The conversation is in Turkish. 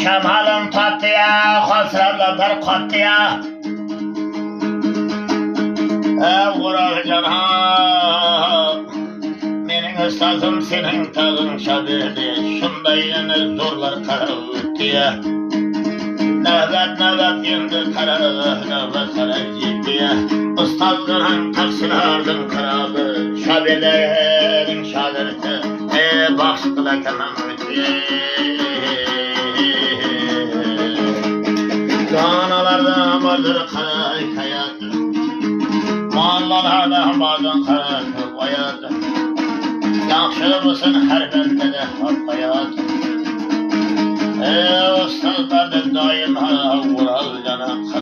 Şemalim tatlıya, hasrarlar katlıya. Vural canım, menin ustazım senin tağın şabirdi. Şunda yine zorlar karavut diye. Nöbet yendi karavut, nöbet karavut diye. Ustazların taksilardın karavut, şabirlerin şabirdi. Başkıla kemem diye. Kanalarda vardır kara hayat, mahallalarda bazen kara hayat. Yakşı mısın her bende de hayat? Ustazlarda daim vural cana.